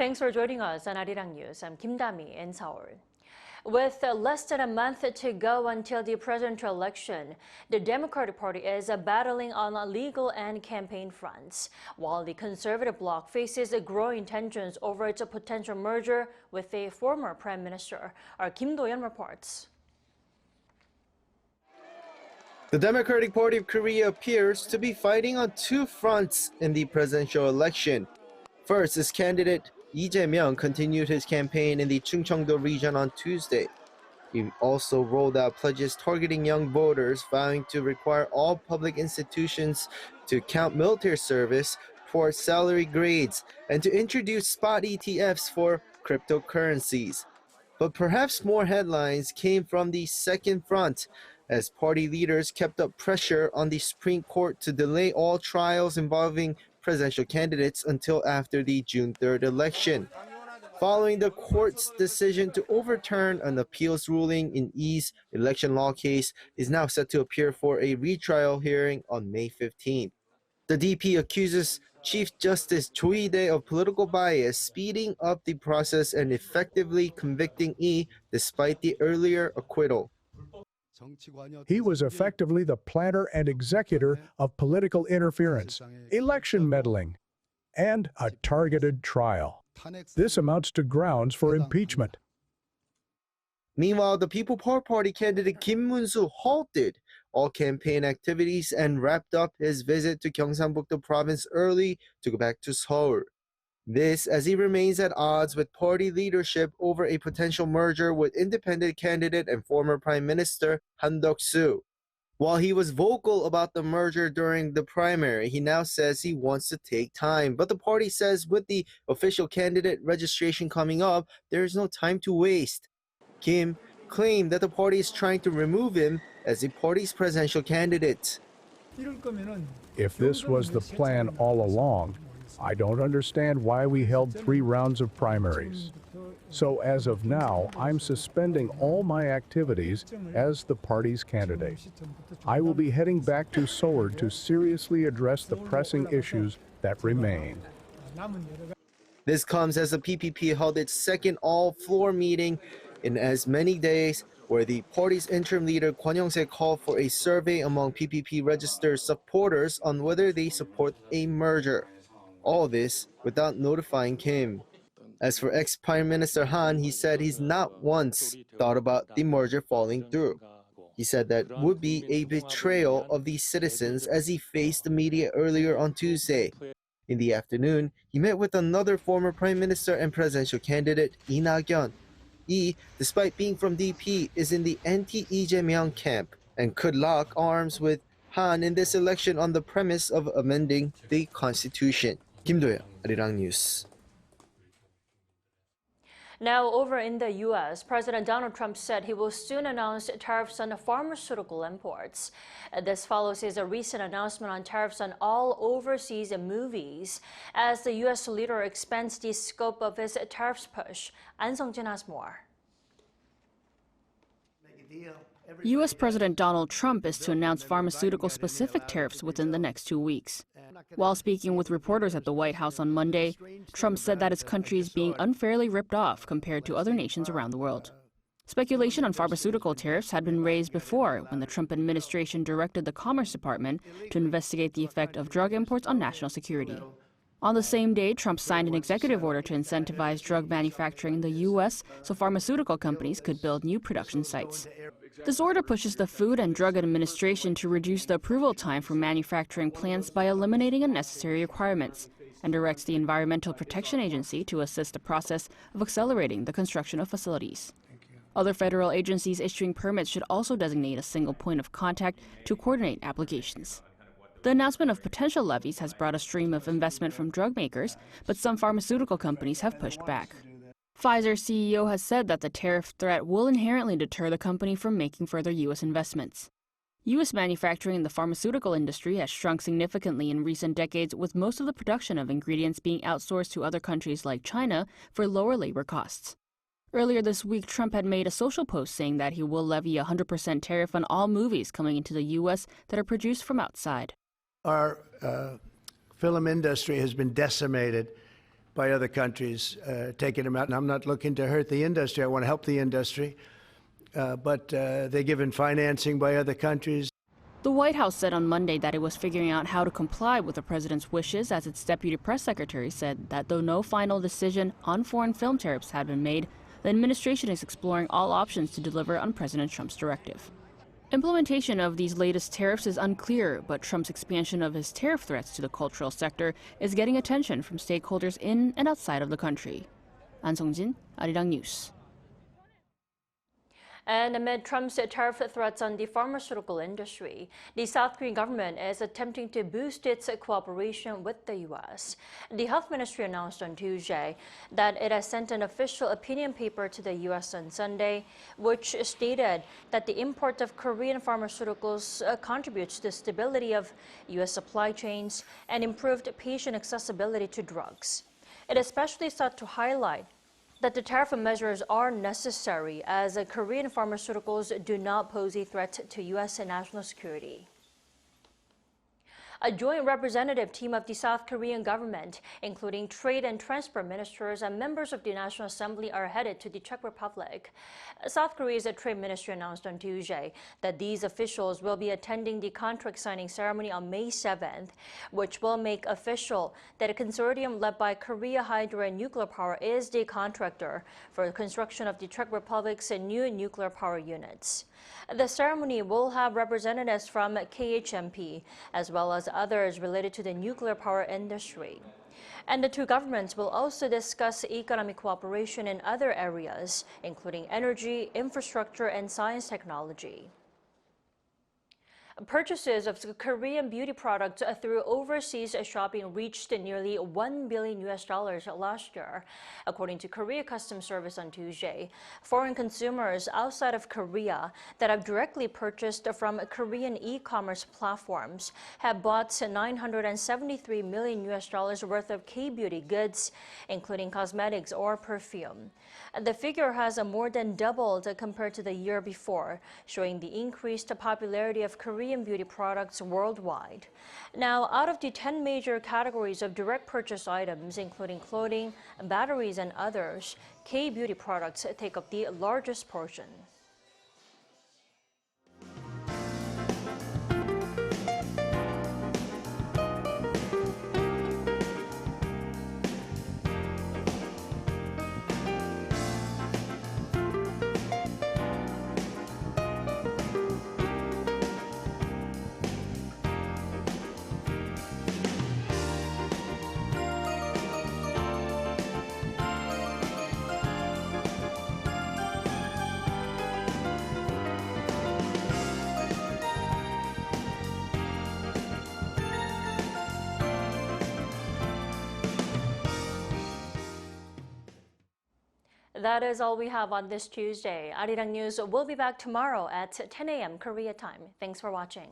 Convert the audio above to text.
Thanks for joining us on Arirang News. I'm Kim Dami in Seoul. With less than a month to go until the presidential election, the Democratic Party is battling on legal and campaign fronts, while the conservative bloc faces growing tensions over its potential merger with a former prime minister. Our Kim Do-yeon reports. The Democratic Party of Korea appears to be fighting on two fronts in the presidential election. First, its candidate Lee Jae-myung continued his campaign in the Chungcheongdo region on Tuesday. He also rolled out pledges targeting young voters, vowing to require all public institutions to count military service towards salary grades and to introduce spot ETFs for cryptocurrencies. But perhaps more headlines came from the second front, as party leaders kept up pressure on the Supreme Court to delay all trials involving presidential candidates until after the June 3rd election. Following the court's decision to overturn an appeals ruling in Lee's election law case is now set to appear for a retrial hearing on May 15th. The DP accuses Chief Justice Choi Lee of political bias, speeding up the process and effectively convicting Lee despite the earlier acquittal. He was effectively the planner and executor of political interference, election meddling, and a targeted trial. This amounts to grounds for impeachment. Meanwhile, the People Power Party candidate Kim Moon-soo halted all campaign activities and wrapped up his visit to Gyeongsangbuk-do province early to go back to Seoul. This as he remains at odds with party leadership over a potential merger with independent candidate and former Prime Minister Han Duck-soo. While he was vocal about the merger during the primary, he now says he wants to take time. But the party says with the official candidate registration coming up, there is no time to waste. Kim claimed that the party is trying to remove him as the party's presidential candidate. If this was the plan all along, I don't understand why we held 3 rounds of primaries. So as of now, I'm suspending all my activities as the party's candidate. I will be heading back to Seoul to seriously address the pressing issues that remain. This comes as the PPP held its second all-floor meeting in as many days, where the party's interim leader Kwon Young-se called for a survey among PPP registered supporters on whether they support a merger. All this without notifying Kim. As for ex-Prime Minister Han, he said he's not once thought about the merger falling through. He said that would be a betrayal of the citizens as he faced the media earlier on Tuesday. In the afternoon, he met with another former Prime Minister and presidential candidate, Lee Na-kyun. Lee, despite being from DP, is in the anti-Lee Jae-myung camp and could lock arms with Han in this election on the premise of amending the constitution. Kim Do-yeon, Arirang News. Now, over in the U.S., President Donald Trump said he will soon announce tariffs on pharmaceutical imports. This follows his recent announcement on tariffs on all overseas movies, as the U.S. leader expands the scope of his tariffs push. An Sung-jin has more. U.S. President Donald Trump is to announce pharmaceutical-specific tariffs within the next 2 weeks. While speaking with reporters at the White House on Monday, Trump said that his country is being unfairly ripped off compared to other nations around the world. Speculation on pharmaceutical tariffs had been raised before when the Trump administration directed the Commerce Department to investigate the effect of drug imports on national security. On the same day, Trump signed an executive order to incentivize drug manufacturing in the U.S. so pharmaceutical companies could build new production sites. This order pushes the Food and Drug Administration to reduce the approval time for manufacturing plants by eliminating unnecessary requirements, and directs the Environmental Protection Agency to assist the process of accelerating the construction of facilities. Other federal agencies issuing permits should also designate a single point of contact to coordinate applications. The announcement of potential levies has brought a stream of investment from drug makers, but some pharmaceutical companies have pushed back. Pfizer's CEO has said that the tariff threat will inherently deter the company from making further U.S. investments. U.S. manufacturing in the pharmaceutical industry has shrunk significantly in recent decades, with most of the production of ingredients being outsourced to other countries like China for lower labor costs. Earlier this week, Trump had made a social post saying that he will levy a 100% tariff on all movies coming into the U.S. that are produced from outside. Our film industry has been decimated by other countries, taking them out. And I'm not looking to hurt the industry. I want to help the industry. But they're given financing by other countries. The White House said on Monday that it was figuring out how to comply with the president's wishes, as its deputy press secretary said that though no final decision on foreign film tariffs had been made, the administration is exploring all options to deliver on President Trump's directive. Implementation of these latest tariffs is unclear, but Trump's expansion of his tariff threats to the cultural sector is getting attention from stakeholders in and outside of the country. An Sung-jin, Arirang News. And amid Trump's tariff threats on the pharmaceutical industry, the South Korean government is attempting to boost its cooperation with the U.S. The health ministry announced on Tuesday that it has sent an official opinion paper to the U.S. on Sunday, which stated that the import of Korean pharmaceuticals contributes to the stability of U.S. supply chains and improved patient accessibility to drugs. It especially sought to highlight that the tariff measures are necessary as Korean pharmaceuticals do not pose a threat to U.S. national security. A joint representative team of the South Korean government, including trade and transport ministers and members of the National Assembly, are headed to the Czech Republic. South Korea's trade ministry announced on Tuesday that these officials will be attending the contract signing ceremony on May 7th, which will make official that a consortium led by Korea Hydro and Nuclear Power is the contractor for the construction of the Czech Republic's new nuclear power units. The ceremony will have representatives from KHMP as well as others related to the nuclear power industry. And the two governments will also discuss economic cooperation in other areas, including energy, infrastructure, and science technology. Purchases of Korean beauty products through overseas shopping reached nearly $1 billion last year. According to Korea Customs Service on Tuesday, foreign consumers outside of Korea that have directly purchased from Korean e-commerce platforms have bought $973 million worth of K-beauty goods, including cosmetics or perfume. The figure has more than doubled compared to the year before, showing the increased popularity of Korean beauty products worldwide. Now, out of the 10 major categories of direct purchase items, including clothing, batteries, and others, K-beauty products take up the largest portion. That is all we have on this Tuesday. Arirang News will be back tomorrow at 10 a.m. Korea time. Thanks for watching.